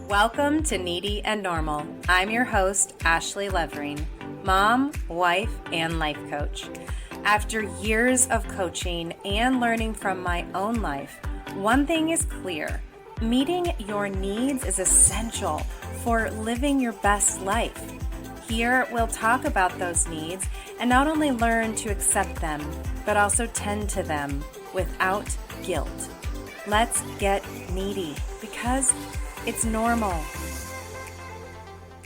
Welcome to Needy and Normal. I'm your host, Ashley Levering, mom, wife, and life coach. After years of coaching and learning from my own life, one thing is clear. Meeting your needs is essential for living your best life. Here, we'll talk about those needs and not only learn to accept them, but also tend to them without guilt. Let's get needy because it's normal.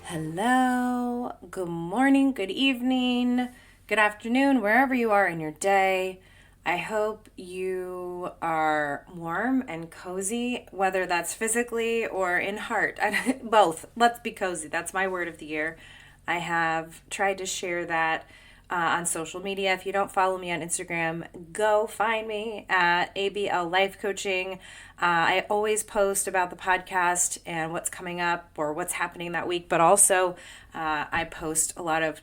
Hello, good morning, good evening, good afternoon, wherever you are in your day. I hope you are warm and cozy, whether that's physically or in heart. Both. Let's be cozy. That's my word of the year. I have tried to share that on social media. If you don't follow me on Instagram, go find me at ABL Life Coaching. I always post about the podcast and what's coming up or what's happening that week, but also I post a lot of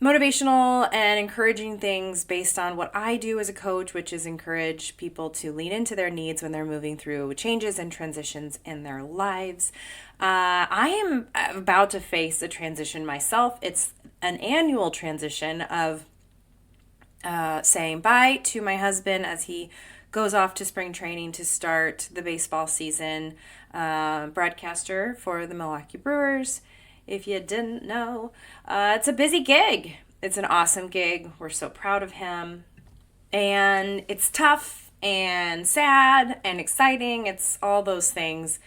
motivational and encouraging things based on what I do as a coach, which is encourage people to lean into their needs when they're moving through changes and transitions in their lives. I am about to face a transition myself. It's an annual transition of saying bye to my husband as he goes off to spring training to start the baseball season, broadcaster for the Milwaukee Brewers. If you didn't know, it's a busy gig. It's an awesome gig. We're so proud of him. And it's tough and sad and exciting. It's all those things.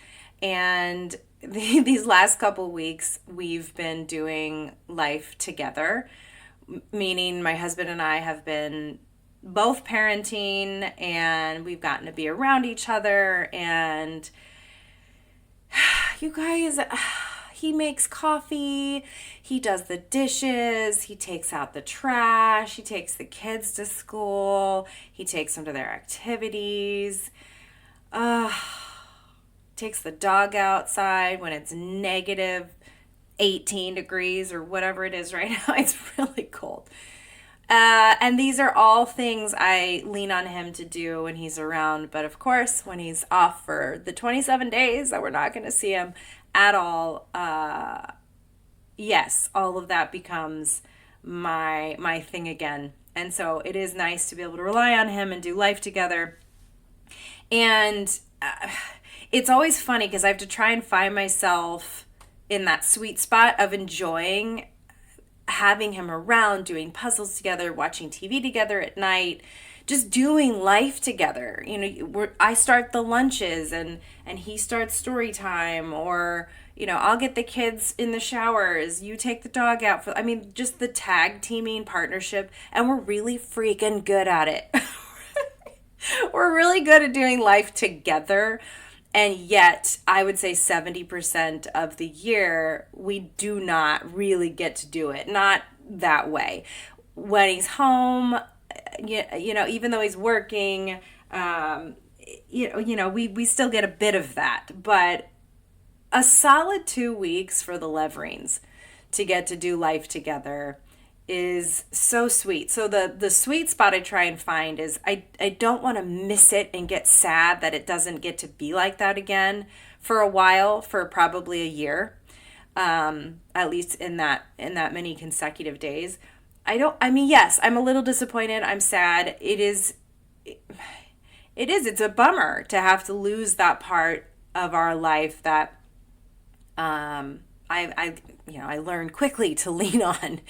And these last couple weeks, we've been doing life together, meaning my husband and I have been both parenting, and we've gotten to be around each other. And you guys, he makes coffee, he does the dishes, he takes out the trash, he takes the kids to school, he takes them to their activities, takes the dog outside when it's negative 18 degrees or whatever it is right now. It's really cold. And these are all things I lean on him to do when he's around. But of course, when he's off for the 27 days that we're not going to see him at all, yes, all of that becomes my thing again. And so it is nice to be able to rely on him and do life together. And it's always funny because I have to try and find myself in that sweet spot of enjoying having him around, doing puzzles together, watching TV together at night, just doing life together. You know, I start the lunches and he starts story time, or, you know, I'll get the kids in the showers, you take the dog out for, just the tag teaming partnership, and we're really freaking good at it. We're really good at doing life together. And yet, I would say 70% of the year, we do not really get to do it. Not that way. When he's home, you know, even though he's working, we still get a bit of that. But a solid 2 weeks for the Leverings to get to do life together is so sweet. So the sweet spot I try and find is I don't want to miss it and get sad that it doesn't get to be like that again for a while, for probably a year, at least in that many consecutive days. Yes, I'm a little disappointed. I'm sad. It's a bummer to have to lose that part of our life that I learned quickly to lean on,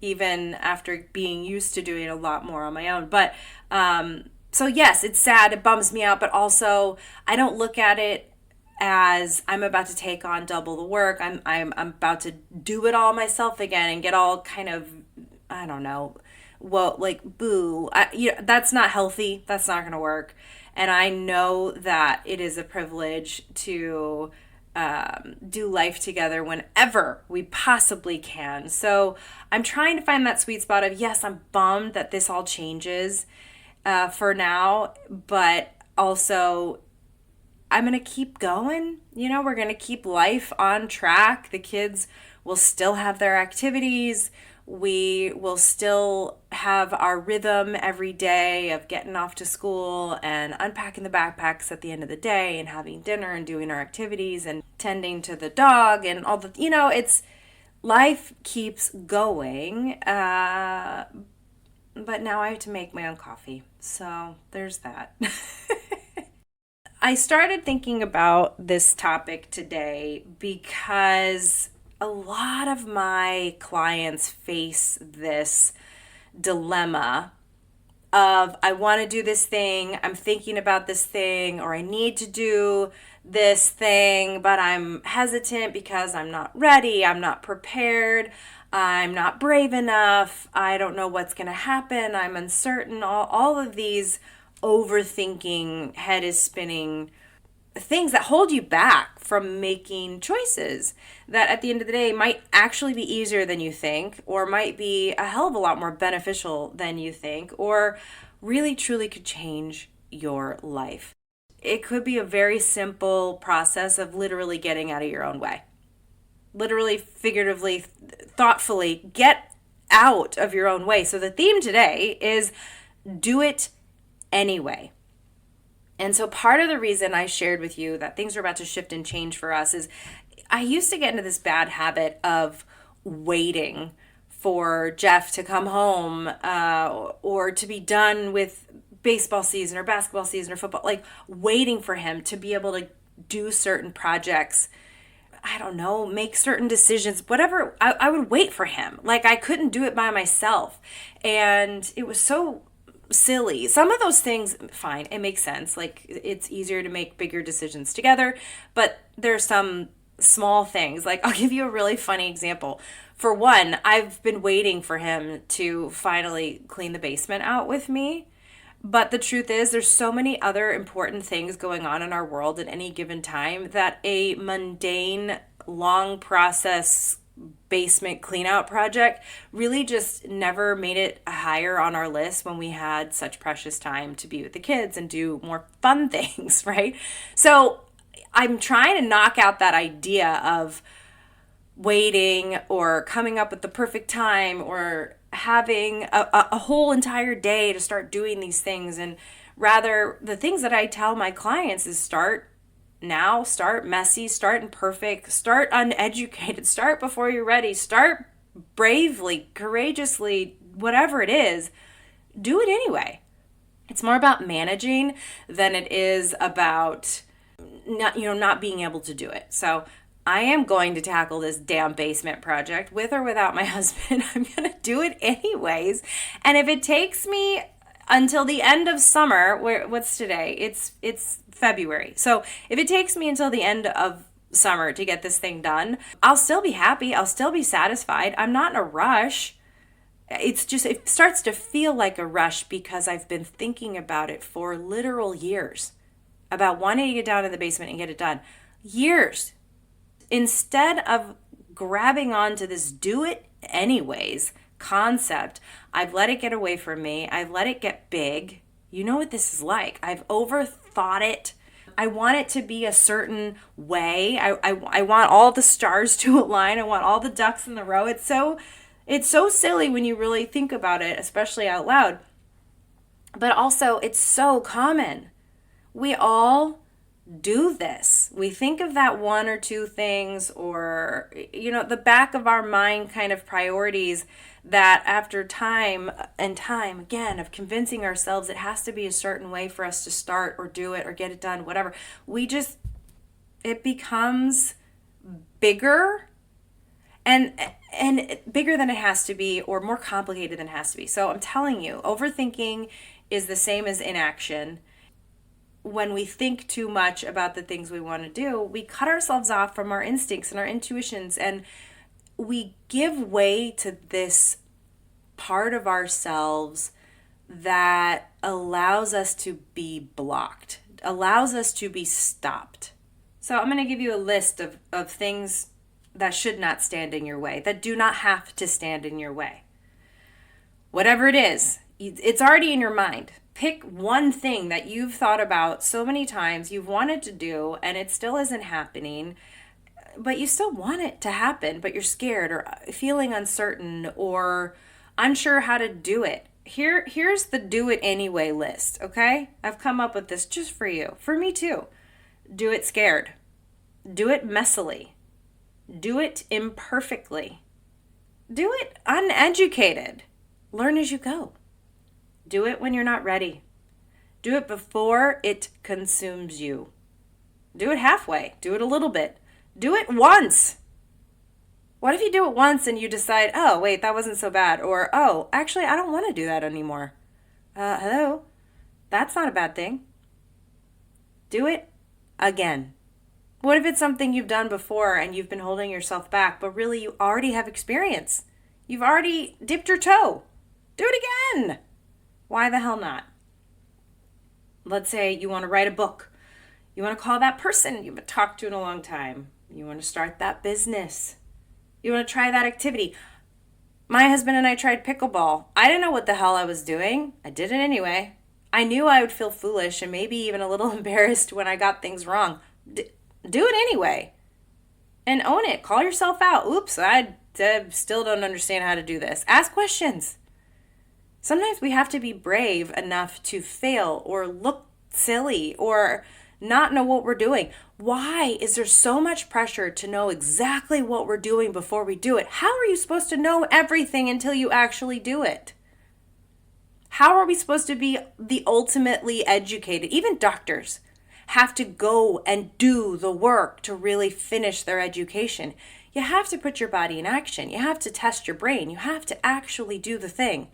even after being used to doing a lot more on my own. But so yes, it's sad. It bums me out, but also I don't look at it as I'm about to take on double the work. I'm about to do it all myself again and get all kind of, I don't know, boo. That's not healthy. That's not going to work. And I know that it is a privilege to do life together whenever we possibly can. So I'm trying to find that sweet spot of, yes, I'm bummed that this all changes for now, but also I'm going to keep going. You know, we're going to keep life on track. The kids will still have their activities. We will still have our rhythm every day of getting off to school and unpacking the backpacks at the end of the day and having dinner and doing our activities and tending to the dog and all the, it's life keeps going. But now I have to make my own coffee. So there's that. I started thinking about this topic today because a lot of my clients face this dilemma of I want to do this thing, I'm thinking about this thing, or I need to do this thing, but I'm hesitant because I'm not ready, I'm not prepared, I'm not brave enough, I don't know what's going to happen, I'm uncertain, all of these overthinking, head is spinning things that hold you back from making choices that at the end of the day might actually be easier than you think, or might be a hell of a lot more beneficial than you think, or really truly could change your life. It could be a very simple process of literally getting out of your own way. Literally, figuratively, thoughtfully get out of your own way. So the theme today is do it anyway. And so part of the reason I shared with you that things are about to shift and change for us is I used to get into this bad habit of waiting for Jeff to come home or to be done with baseball season or basketball season or football, like waiting for him to be able to do certain projects. I don't know, make certain decisions, whatever. I would wait for him. Like I couldn't do it by myself. And it was so silly. Some of those things, fine, it makes sense. Like it's easier to make bigger decisions together, but there's some small things. Like I'll give you a really funny example. For one, I've been waiting for him to finally clean the basement out with me. But the truth is, there's so many other important things going on in our world at any given time that a mundane, long process basement clean out project really just never made it higher on our list when we had such precious time to be with the kids and do more fun things, right? So I'm trying to knock out that idea of waiting or coming up with the perfect time or having a whole entire day to start doing these things. And rather, the things that I tell my clients is start now, start messy, start imperfect, start uneducated, start before you're ready, start bravely, courageously, whatever it is, do it anyway. It's more about managing than it is about not being able to do it. So I am going to tackle this damn basement project with or without my husband. I'm going to do it anyways. And if it takes me until the end of summer, what's today? It's February. So if it takes me until the end of summer to get this thing done, I'll still be happy. I'll still be satisfied. I'm not in a rush. It's just, it starts to feel like a rush because I've been thinking about it for literal years, about wanting to get down in the basement and get it done. Years. Instead of grabbing onto this do it anyways concept, I've let it get away from me. I've let it get big. You know what this is like. I've overthought it. I want it to be a certain way. I want all the stars to align. I want all the ducks in the row. It's so silly when you really think about it, especially out loud. But also, it's so common. We all do this. We think of that one or two things or, the back of our mind kind of priorities that after time and time again of convincing ourselves it has to be a certain way for us to start or do it or get it done, whatever, it becomes bigger and bigger than it has to be or more complicated than it has to be. So I'm telling you, overthinking is the same as inaction. When we think too much about the things we want to do, we cut ourselves off from our instincts and our intuitions, and we give way to this part of ourselves that allows us to be blocked, allows us to be stopped. So I'm going to give you a list of things that should not stand in your way, that do not have to stand in your way. Whatever it is, it's already in your mind. Pick one thing that you've thought about so many times, you've wanted to do, and it still isn't happening. but you still want it to happen, but you're scared or feeling uncertain or unsure how to do it. Here's the do it anyway list, okay? I've come up with this just for you. For me too. Do it scared. Do it messily. Do it imperfectly. Do it uneducated. Learn as you go. Do it when you're not ready. Do it before it consumes you. Do it halfway. Do it a little bit. Do it once. What if you do it once and you decide, oh, wait, that wasn't so bad? Or, oh, actually, I don't want to do that anymore. Hello? That's not a bad thing. Do it again. What if it's something you've done before and you've been holding yourself back, but really you already have experience? You've already dipped your toe. Do it again. Why the hell not? Let's say you want to write a book. You want to call that person you haven't talked to in a long time. You want to start that business. You want to try that activity. My husband and I tried pickleball. I didn't know what the hell I was doing. I did it anyway. I knew I would feel foolish and maybe even a little embarrassed when I got things wrong. Do it anyway. And own it. Call yourself out. Oops, I still don't understand how to do this. Ask questions. Sometimes we have to be brave enough to fail or look silly or not know what we're doing. Why is there so much pressure to know exactly what we're doing before we do it? How are you supposed to know everything until you actually do it? How are we supposed to be the ultimately educated? Even doctors have to go and do the work to really finish their education. You have to put your body in action. You have to test your brain. You have to actually do the thing.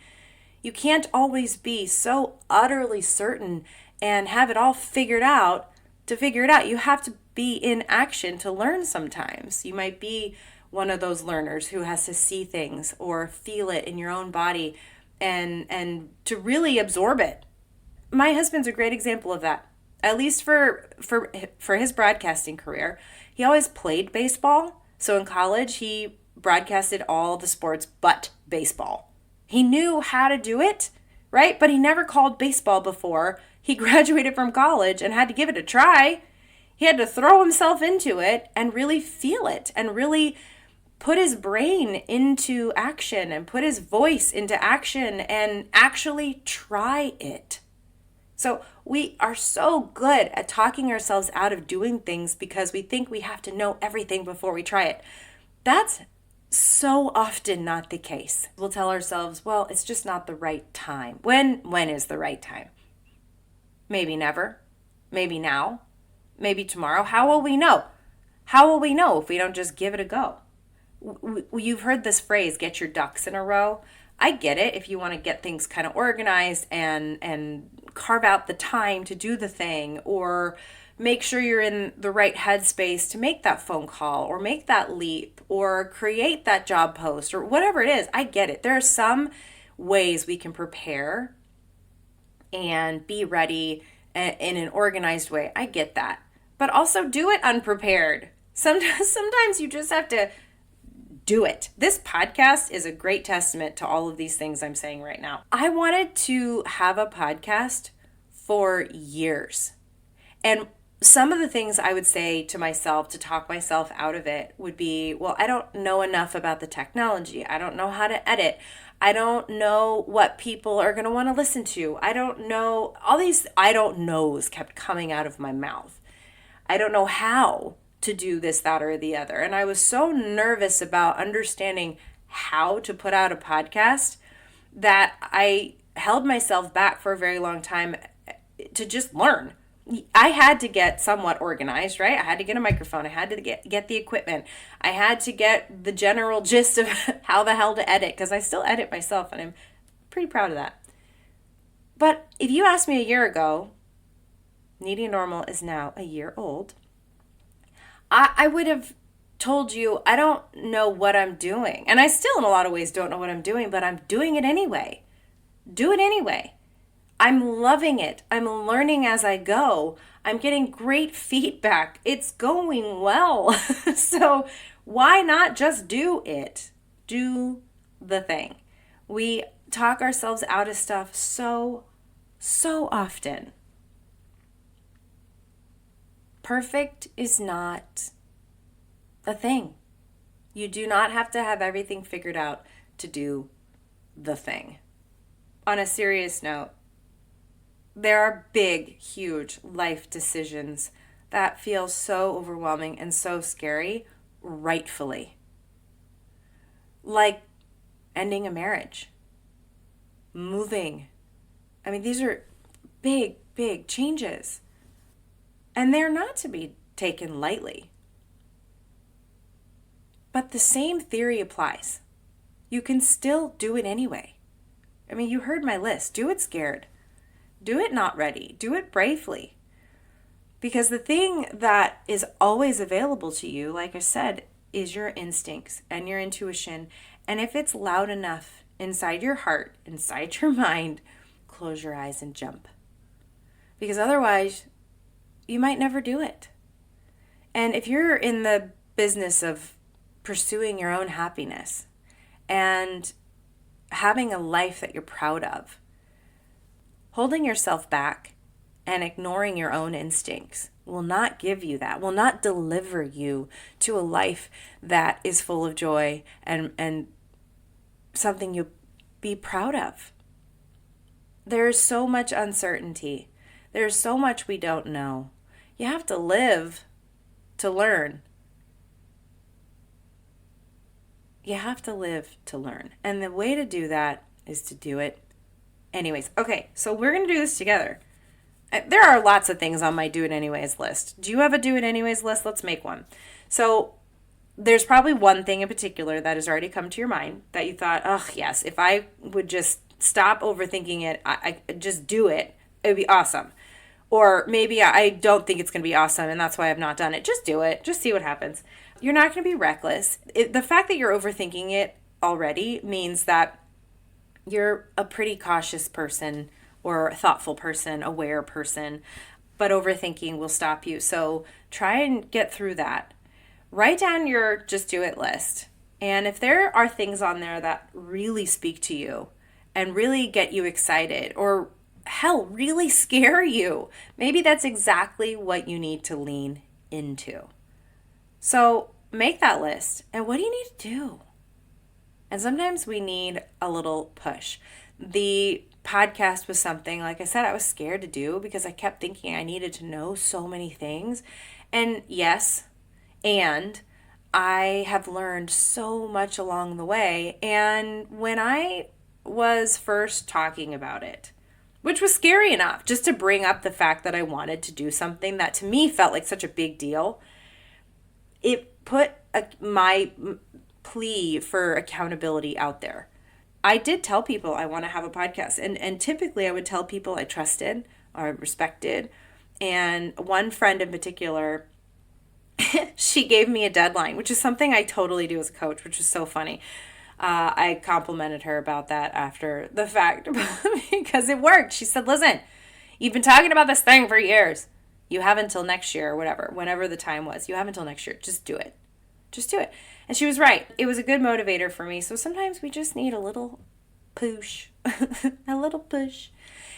You can't always be so utterly certain and have it all figured out to figure it out. You have to be in action to learn sometimes. You might be one of those learners who has to see things or feel it in your own body and to really absorb it. My husband's a great example of that. At least for his broadcasting career. He always played baseball. So in college, he broadcasted all the sports but baseball. He knew how to do it, right? But he never called baseball before. He graduated from college and had to give it a try. He had to throw himself into it and really feel it and really put his brain into action and put his voice into action and actually try it. So we are so good at talking ourselves out of doing things because we think we have to know everything before we try it. That's so often not the case. We'll tell ourselves, well, it's just not the right time. When is the right time? Maybe never. Maybe now. Maybe tomorrow. How will we know? How will we know if we don't just give it a go? You've heard this phrase, get your ducks in a row. I get it if you want to get things kind of organized and carve out the time to do the thing or make sure you're in the right headspace to make that phone call or make that leap or create that job post or whatever it is. I get it. There are some ways we can prepare and be ready in an organized way. I get that. But also do it unprepared. Sometimes you just have to do it. This podcast is a great testament to all of these things I'm saying right now. I wanted to have a podcast for years. And some of the things I would say to myself to talk myself out of it would be, well, I don't know enough about the technology. I don't know how to edit. I don't know what people are going to want to listen to. I don't know. All these I don't knows kept coming out of my mouth. I don't know how to do this, that, or the other. And I was so nervous about understanding how to put out a podcast that I held myself back for a very long time to just learn. I had to get somewhat organized, right? I had to get a microphone. I had to get the equipment. I had to get the general gist of how the hell to edit, because I still edit myself and I'm pretty proud of that. But if you asked me a year ago, Needy Normal is now a year old, I would have told you I don't know what I'm doing. And I still in a lot of ways don't know what I'm doing, but I'm doing it anyway. Do it anyway. I'm loving it. I'm learning as I go. I'm getting great feedback. It's going well. So why not just do it? Do the thing. We talk ourselves out of stuff so often. Perfect is not a thing. You do not have to have everything figured out to do the thing. On a serious note, there are big, huge life decisions that feel so overwhelming and so scary, rightfully. Like ending a marriage, moving. I mean, these are big, big changes. And they're not to be taken lightly. But the same theory applies. You can still do it anyway. I mean, you heard my list. Do it scared. Do it not ready. Do it bravely. Because the thing that is always available to you, like I said, is your instincts and your intuition. And if it's loud enough inside your heart, inside your mind, close your eyes and jump. Because otherwise, you might never do it. And if you're in the business of pursuing your own happiness and having a life that you're proud of, holding yourself back and ignoring your own instincts will not give you that, will not deliver you to a life that is full of joy and something you'll be proud of. There is so much uncertainty. There's so much we don't know. You have to live to learn. You have to live to learn. And the way to do that is to do it anyways. Okay, so we're going to do this together. There are lots of things on my do it anyways list. Do you have a do it anyways list? Let's make one. So there's probably one thing in particular that has already come to your mind that you thought, oh, yes, if I would just stop overthinking it, I just do it, it would be awesome. Or maybe I don't think it's going to be awesome and that's why I've not done it. Just do it. Just see what happens. You're not going to be reckless. The fact that you're overthinking it already means that you're a pretty cautious person or a thoughtful person, aware person, but overthinking will stop you. So try and get through that. Write down your just do it list. And if there are things on there that really speak to you and really get you excited or hell, really scare you, maybe that's exactly what you need to lean into. So make that list. And what do you need to do? And sometimes we need a little push. The podcast was something, like I said, I was scared to do because I kept thinking I needed to know so many things. And yes, and I have learned so much along the way. And when I was first talking about it, which was scary enough just to bring up the fact that I wanted to do something that to me felt like such a big deal, it put my plea for accountability out there. I did tell people I want to have a podcast. And typically I would tell people I trusted or respected. And one friend in particular, she gave me a deadline, which is something I totally do as a coach, which is so funny. I complimented her about that after the fact because it worked. She said, listen, you've been talking about this thing for years. You have until next year or whatever, whenever the time was. You have until next year. Just do it. Just do it. And she was right. It was a good motivator for me. So sometimes we just need a little push, a little push.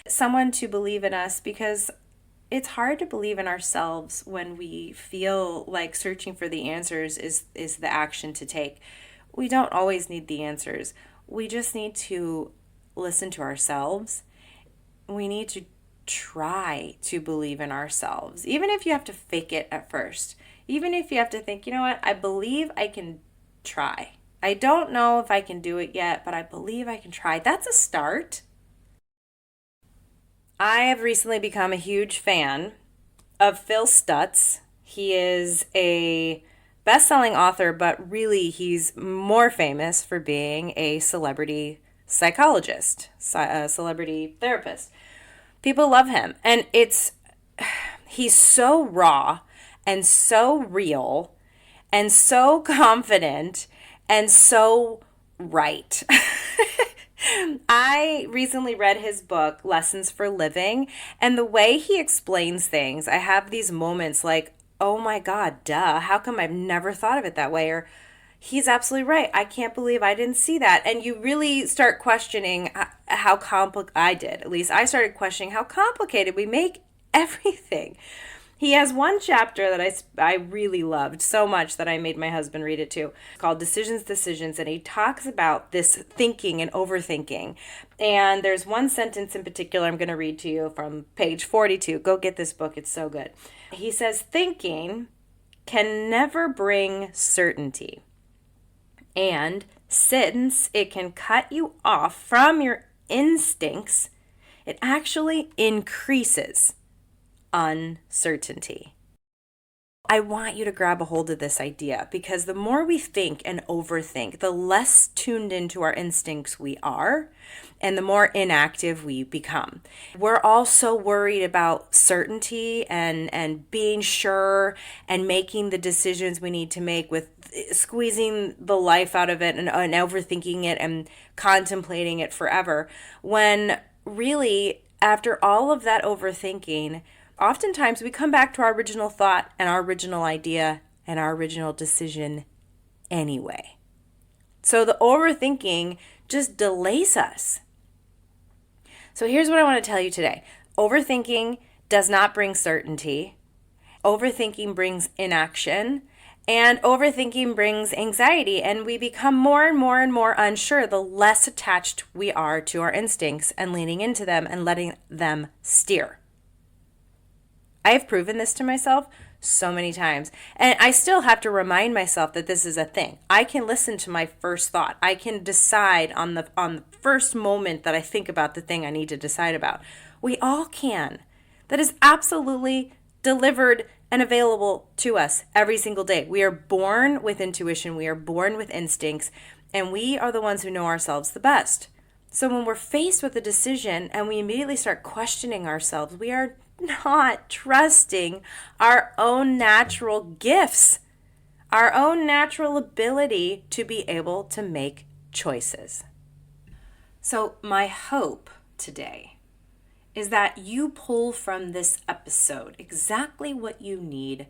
Someone to believe in us, because it's hard to believe in ourselves when we feel like searching for the answers is the action to take. We don't always need the answers. We just need to listen to ourselves. We need to try to believe in ourselves, even if you have to fake it at first. Even if you have to think, you know what, I believe I can try. I don't know if I can do it yet, but I believe I can try. That's a start. I have recently become a huge fan of Phil Stutz. He is a best-selling author, but really he's more famous for being a celebrity psychologist, a celebrity therapist. People love him. And he's so raw and so real and so confident and so right. I recently read his book, Lessons for Living, and the way he explains things, I have these moments like, oh my God, duh, how come I've never thought of it that way? Or he's absolutely right. I can't believe I didn't see that. And you really start questioning I did. At least I started questioning how complicated we make everything. He has one chapter that I really loved so much that I made my husband read it too. It's called Decisions, Decisions, and he talks about this thinking and overthinking. And there's one sentence in particular I'm going to read to you from page 42. Go get this book, it's so good. He says, thinking can never bring certainty. And since it can cut you off from your instincts, it actually increases uncertainty. I want you to grab a hold of this idea because the more we think and overthink, the less tuned into our instincts we are and the more inactive we become. We're all so worried about certainty and being sure and making the decisions we need to make with squeezing the life out of it and overthinking it and contemplating it forever. When really, after all of that overthinking, oftentimes we come back to our original thought and our original idea and our original decision anyway. So the overthinking just delays us. So here's what I want to tell you today. Overthinking does not bring certainty. Overthinking brings inaction. And overthinking brings anxiety. And we become more and more and more unsure the less attached we are to our instincts and leaning into them and letting them steer. I have proven this to myself so many times. And I still have to remind myself that this is a thing. I can listen to my first thought. I can decide on the first moment that I think about the thing I need to decide about. We all can. That is absolutely delivered and available to us every single day. We are born with intuition. We are born with instincts. And we are the ones who know ourselves the best. So when we're faced with a decision and we immediately start questioning ourselves, we are not trusting our own natural gifts, our own natural ability to be able to make choices. So my hope today is that you pull from this episode exactly what you need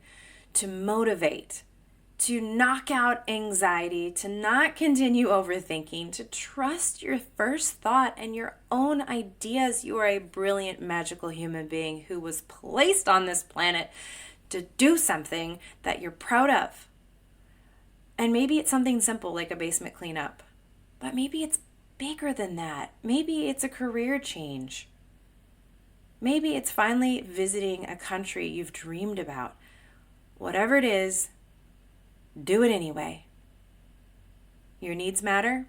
to motivate, to knock out anxiety, to not continue overthinking, to trust your first thought and your own ideas. You are a brilliant, magical human being who was placed on this planet to do something that you're proud of. And maybe it's something simple like a basement cleanup, but maybe it's bigger than that. Maybe it's a career change. Maybe it's finally visiting a country you've dreamed about. Whatever it is, do it anyway. Your needs matter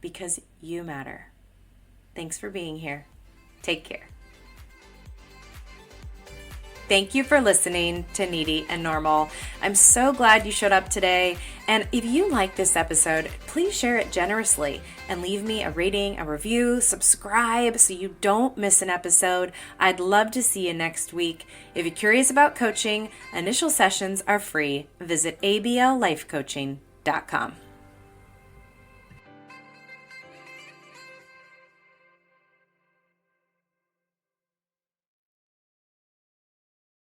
because you matter. Thanks for being here. Take care. Thank you for listening to Needy and Normal. I'm so glad you showed up today. And if you like this episode, please share it generously and leave me a rating, a review, subscribe so you don't miss an episode. I'd love to see you next week. If you're curious about coaching, initial sessions are free. Visit ablifecoaching.com.